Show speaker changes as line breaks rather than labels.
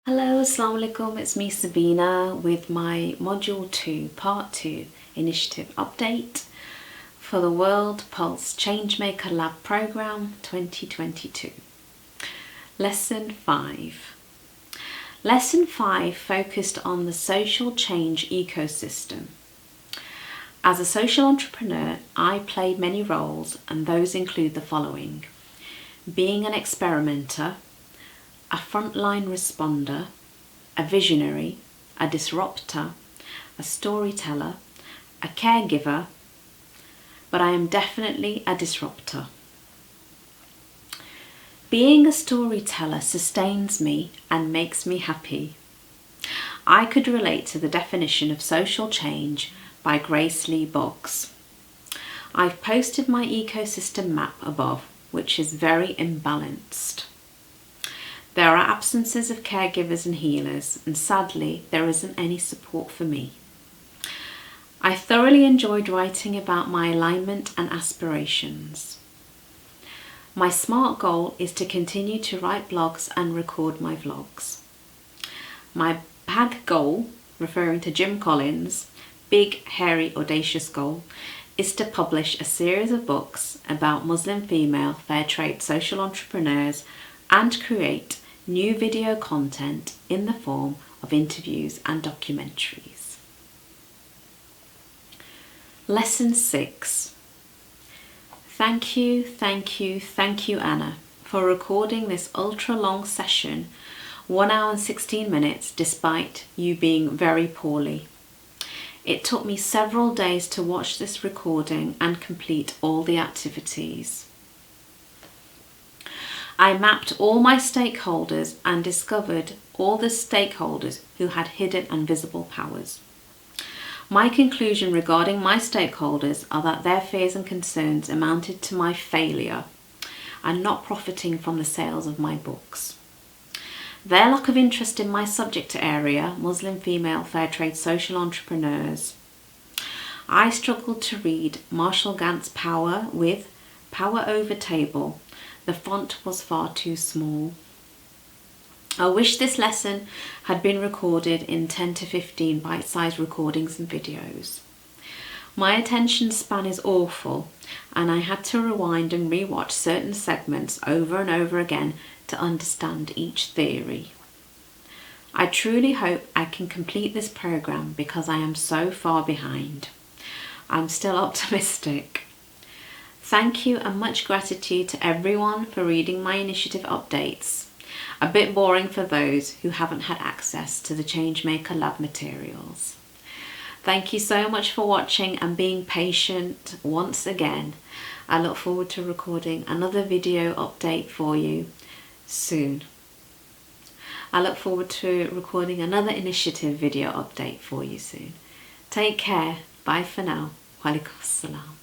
Hello, Assalamu alaikum, it's me Sabeena with my Module 2 Part 2 Initiative Update for the World Pulse Changemaker Lab Programme 2022. Lesson 5. Lesson 5 focused on the social change ecosystem. As a social entrepreneur, I played many roles, and those include the following: being an experimenter, a frontline responder, a visionary, a disruptor, a storyteller, a caregiver, but I am definitely a disruptor. Being a storyteller sustains me and makes me happy. I could relate to the definition of social change by Grace Lee Boggs. I've posted my ecosystem map above, which is very imbalanced. There are absences of caregivers and healers, and sadly, there isn't any support for me. I thoroughly enjoyed writing about my alignment and aspirations. My SMART goal is to continue to write blogs and record my vlogs. My BAG goal, referring to Jim Collins' big, hairy, audacious goal, is to publish a series of books about Muslim female fair trade social entrepreneurs and create new video content in the form of interviews and documentaries. Lesson 6. Thank you, Anna, for recording this ultra-long session, 1 hour and 16 minutes, despite you being very poorly. It took me several days to watch this recording and complete all the activities. I mapped all my stakeholders and discovered all the stakeholders who had hidden and visible powers. My conclusion regarding my stakeholders are that their fears and concerns amounted to my failure and not profiting from the sales of my books. Their lack of interest in my subject area, Muslim female fair trade social entrepreneurs. I struggled to read Marshall Gantt's Power with Power Over Table. The font was far too small. I wish this lesson had been recorded in 10 to 15 bite-sized recordings and videos. My attention span is awful, and I had to rewind and rewatch certain segments over and over again to understand each theory. I truly hope I can complete this program because I am so far behind. I'm still optimistic. Thank you and much gratitude to everyone for reading my initiative updates. A bit boring for those who haven't had access to the Changemaker Lab materials. Thank you so much for watching and being patient once again. I look forward to recording another video update for you soon. I look forward to recording another initiative video update for you soon. Take care. Bye for now. Wa alaikum assalam.